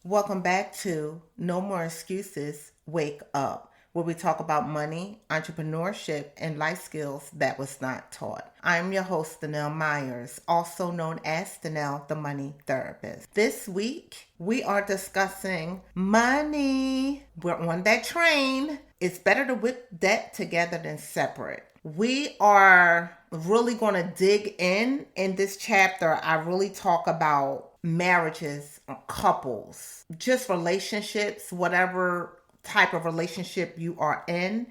Welcome back to No More Excuses, Wake Up, where we talk about money, entrepreneurship, and life skills that was not taught. I'm your host, Stenell Myers, also known as Stenell, the Money Therapist. This week, we are discussing money. We're on that train. It's better to whip debt together than separate. We are really going to dig in this chapter. I really talk about marriages, couples, just relationships, whatever type of relationship you are in.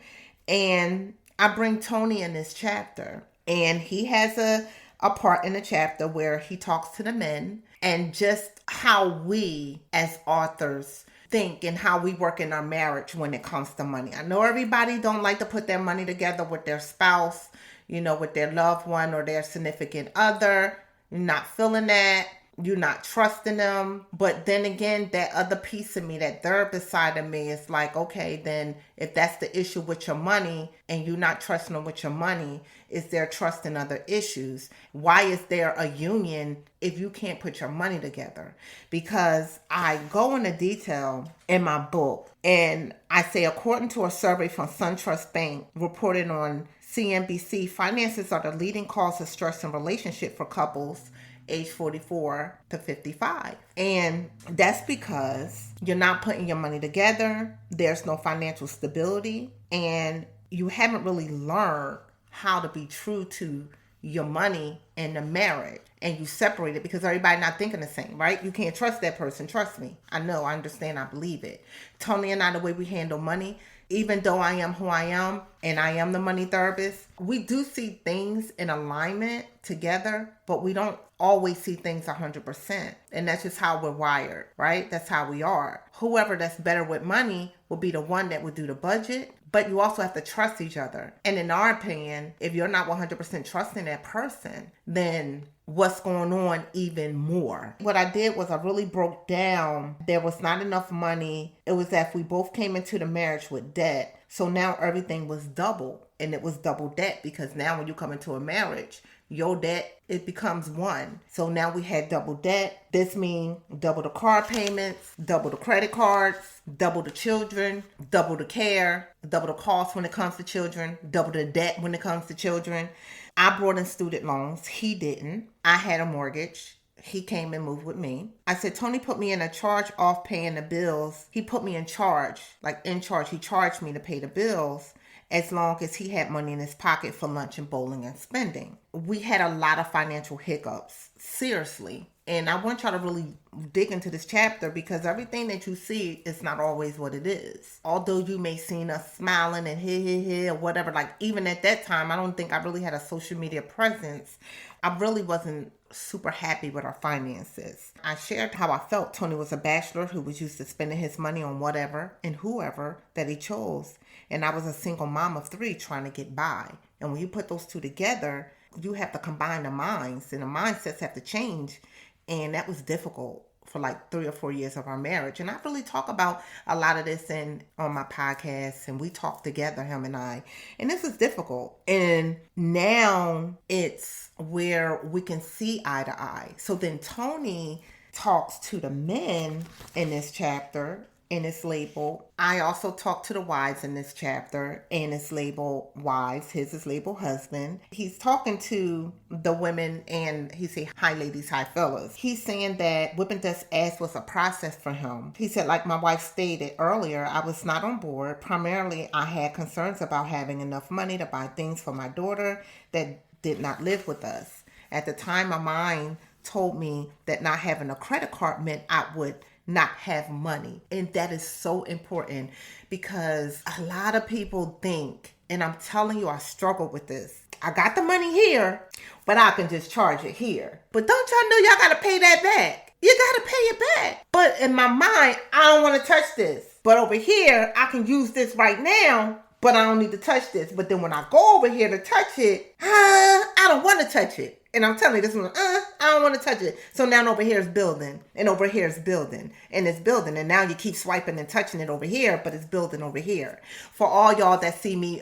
And I bring Tony in this chapter, and he has a part in the chapter where he talks to the men and just how we as authors think and how we work in our marriage when it comes to money. I know everybody don't like to put their money together with their spouse, with their loved one or their significant other. You're not feeling that. You're not trusting them. But then again, that other piece of me, that therapist side of me is like, okay, then if that's the issue with your money and you're not trusting them with your money, is there trust in other issues? Why is there a union if you can't put your money together? Because I go into detail in my book, and I say, according to a survey from SunTrust Bank reported on CNBC, finances are the leading cause of stress in relationship for couples age 44 to 55. And that's because you're not putting your money together. There's no financial stability, and you haven't really learned how to be true to your money in the marriage, and you separate it because everybody not thinking the same, right? You can't trust that person. Trust me. I know, I understand, I believe it. Tony and I, the way we handle money, even though I am who I am and I am the money therapist, we do see things in alignment together, but we don't always see things 100%. And that's just how we're wired, right? That's how we are. Whoever that's better with money will be the one that would do the budget, but you also have to trust each other. And in our opinion, if you're not 100% trusting that person, then what's going on even more? What I did was I really broke down, there was not enough money. It was that we both came into the marriage with debt. So now everything was double, and it was double debt, because now when you come into a marriage, your debt, it becomes one. So now we had double debt. This means double the car payments, double the credit cards, double the children, double the care, double the cost when it comes to children, double the debt when it comes to children. I brought in student loans. He didn't. I had a mortgage. He came and moved with me. I said, Tony put me in a charge off paying the bills. He put me in charge, like in charge. He charged me to pay the bills as long as he had money in his pocket for lunch and bowling and spending. We had a lot of financial hiccups, seriously. And I want y'all to really dig into this chapter, because everything that you see is not always what it is. Although you may seen us smiling and or whatever, like even at that time, I don't think I really had a social media presence. I really wasn't super happy with our finances. I shared how I felt. Tony was a bachelor who was used to spending his money on whatever and whoever that he chose. And I was a single mom of 3 trying to get by. And when you put those two together, you have to combine the minds, and the mindsets have to change. And that was difficult for like 3 or 4 years of our marriage. And I really talk about a lot of this on my podcast, and we talk together, him and I. And this is difficult. And now it's where we can see eye to eye. So then Tony talks to the men in this chapter, and it's labeled. I also talk to the wives in this chapter, and it's labeled wives. His is labeled husband. He's talking to the women, and he say, hi ladies, hi fellas. He's saying that whipping Debts Ass was a process for him. He said, like my wife stated earlier, I was not on board. Primarily, I had concerns about having enough money to buy things for my daughter that did not live with us. At the time, my mind told me that not having a credit card meant I would not have money. And that is so important, because a lot of people think, and I'm telling you, I struggle with this. I got the money here, but I can just charge it here. But don't y'all know y'all got to pay that back? You got to pay it back. But in my mind, I don't want to touch this. But over here, I can use this right now, but I don't need to touch this. But then when I go over here to touch it, I don't want to touch it. And I'm telling you, this one, I don't want to touch it. So now over here is building, and over here is building, and it's building. And now you keep swiping and touching it over here, but it's building over here. For all y'all that see me,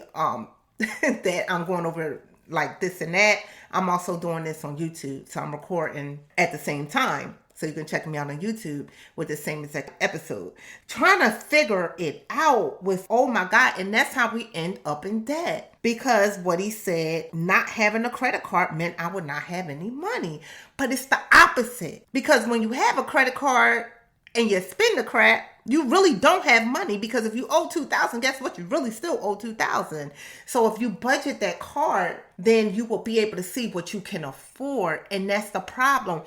that I'm going over like this and that, I'm also doing this on YouTube. So I'm recording at the same time. So you can check me out on YouTube with the same exact episode. Trying to figure it out with, oh my God. And that's how we end up in debt. Because what he said, not having a credit card meant I would not have any money. But it's the opposite. Because when you have a credit card and you spend the crap, you really don't have money, because if you owe $2,000, guess what? You really still owe $2,000. So if you budget that card, then you will be able to see what you can afford. And that's the problem.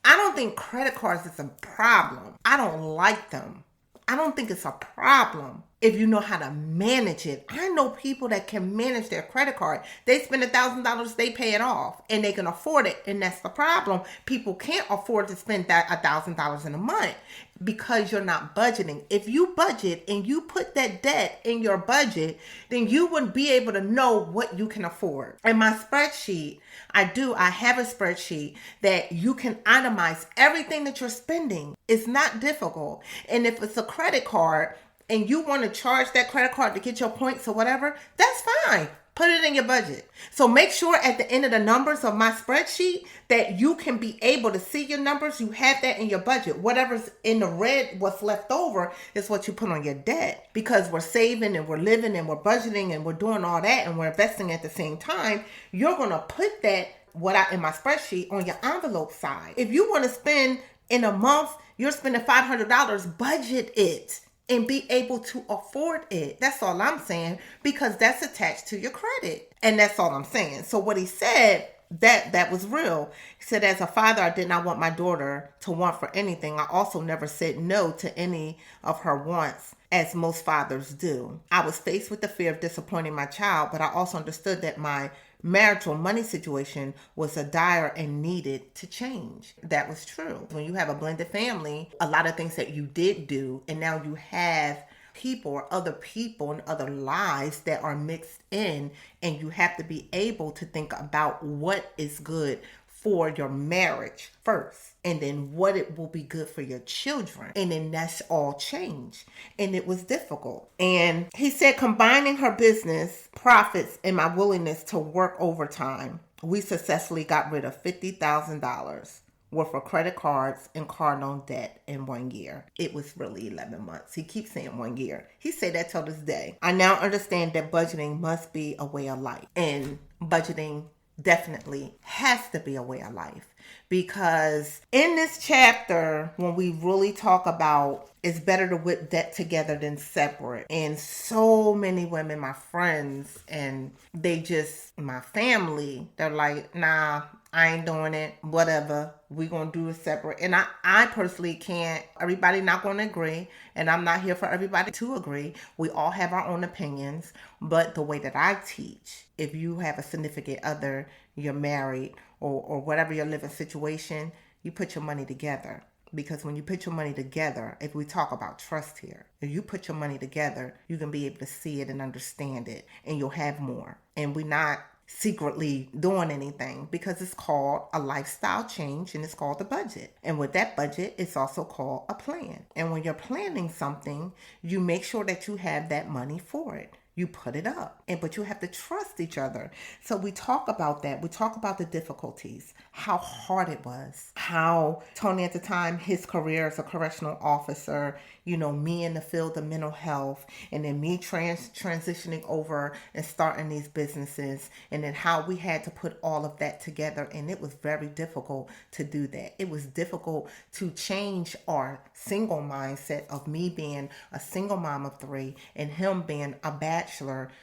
I don't think credit cards is a problem. I don't like them. I don't think it's a problem if you know how to manage it. I know people that can manage their credit card. They spend $1,000, they pay it off, and they can afford it. And that's the problem. People can't afford to spend that $1,000 in a month because you're not budgeting. If you budget and you put that debt in your budget, then you would be able to know what you can afford. In my spreadsheet, I have a spreadsheet that you can itemize everything that you're spending. It's not difficult. And if it's a credit card and you want to charge that credit card to get your points or whatever, that's fine. Put it in your budget. So make sure at the end of the numbers of my spreadsheet that you can be able to see your numbers. You have that in your budget. Whatever's in the red, what's left over is what you put on your debt. Because we're saving and we're living and we're budgeting and we're doing all that and we're investing at the same time, you're going to put that in my spreadsheet on your envelope side. If you want to spend in a month, you're spending $500, budget it and be able to afford it. That's all I'm saying, because that's attached to your credit. And that's all I'm saying. So what he said, that was real. He said, as a father, I did not want my daughter to want for anything. I also never said no to any of her wants, as most fathers do. I was faced with the fear of disappointing my child, but I also understood that my marital money situation was a dire and needed to change. That was true. When you have a blended family, a lot of things that you did do, and now you have people or other people and other lives that are mixed in, and you have to be able to think about what is good for your marriage first, and then what it will be good for your children. And then that's all changed. And it was difficult. And he said, combining her business profits and my willingness to work overtime, we successfully got rid of $50,000 worth of credit cards and car loan debt in 1 year. It was really 11 months. He keeps saying 1 year. He said that till this day. I now understand that budgeting must be a way of life. And budgeting definitely has to be a way of life, because in this chapter, when we really talk about it's better to whip debt together than separate, and so many women, my friends, and my family, they're like, nah, I ain't doing it, whatever, we gonna do it separate. And I personally can't, everybody not gonna agree, and I'm not here for everybody to agree. We all have our own opinions, but the way that I teach, if you have a significant other, you're married, or whatever your living situation, you put your money together. Because when you put your money together, if we talk about trust here, if you put your money together, you can be able to see it and understand it, and you'll have more. And we're not secretly doing anything, because it's called a lifestyle change, and it's called the budget. And with that budget, it's also called a plan. And when you're planning something, you make sure that you have that money for it. You put it up, but you have to trust each other. So we talk about that. We talk about the difficulties, how hard it was, how Tony at the time, his career as a correctional officer, me in the field of mental health, and then me transitioning over and starting these businesses, and then how we had to put all of that together. And it was very difficult to do that. It was difficult to change our single mindset of me being a single mom of 3 and him being a bachelor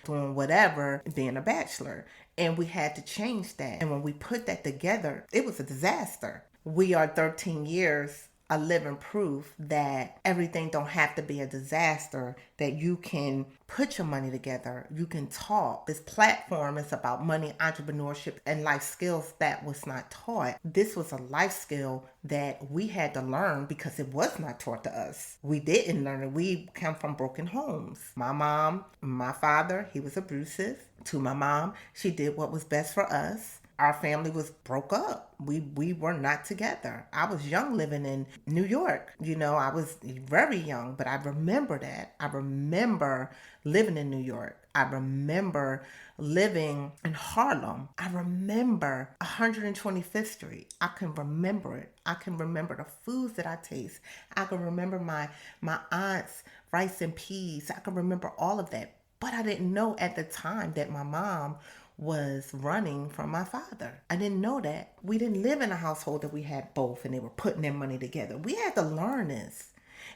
doing whatever, being a bachelor. And we had to change that. And when we put that together, it was a disaster. We are 13 years a living proof that everything don't have to be a disaster, that you can put your money together, you can talk. This platform is about money, entrepreneurship, and life skills that was not taught. This was a life skill that we had to learn because it was not taught to us. We didn't learn it. We come from broken homes. My father, he was abusive. To my mom, she did what was best for us. our family was broke up. We were not together. I was young living in New York. I was very young, but I remember that. I remember living in New York. I remember living in Harlem. I remember 125th Street. I can remember it. I can remember the foods that I taste. I can remember my aunt's rice and peas. I can remember all of that. But I didn't know at the time that my mom was running from my father. I didn't know that. We didn't live in a household that we had both and they were putting their money together. We had to learn this.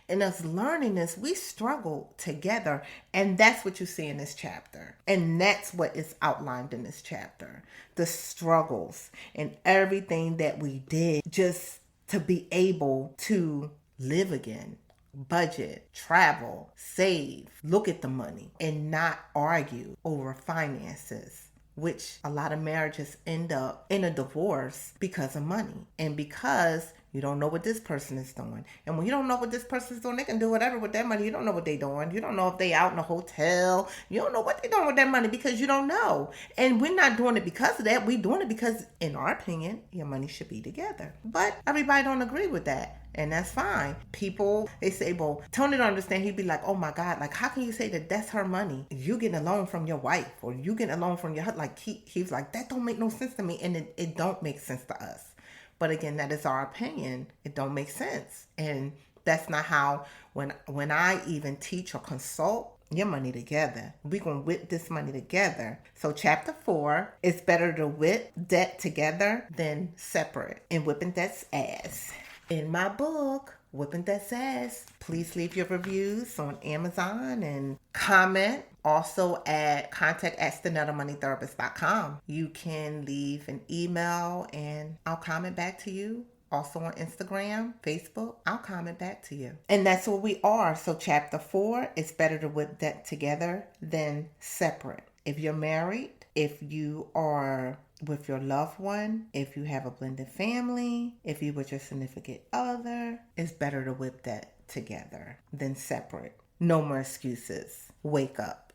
And us learning this, we struggle together. And that's what you see in this chapter. And that's what is outlined in this chapter. The struggles and everything that we did just to be able to live again. Budget, travel, save, look at the money, and not argue over finances, which a lot of marriages end up in a divorce because of money and because you don't know what this person is doing. And when you don't know what this person is doing, they can do whatever with their money. You don't know what they're doing. You don't know if they out in a hotel. You don't know what they're doing with their money because you don't know. And we're not doing it because of that. We're doing it because, in our opinion, your money should be together. But everybody don't agree with that. And that's fine. People, they say, well, Tony don't understand. He'd be like, oh my God, like, how can you say that that's her money? You getting a loan from your wife or you getting a loan from your husband. Like, he's like, that don't make no sense to me. And it don't make sense to us. But again, that is our opinion. It don't make sense. And that's not how, when I even teach or consult, your money together. We're going to whip this money together. So chapter 4, it's better to whip debt together than separate in Whippin Debts Ass. In my book, Whippin Debts Ass, please leave your reviews on Amazon and comment. Also at contact@StenellMoneyTherapist.com. You can leave an email and I'll comment back to you. Also on Instagram, Facebook, I'll comment back to you. And that's what we are. So chapter 4, it's better to whip debt together than separate. If you're married, if you are with your loved one, if you have a blended family, if you with your significant other, it's better to whip that together than separate. No more excuses. Wake up.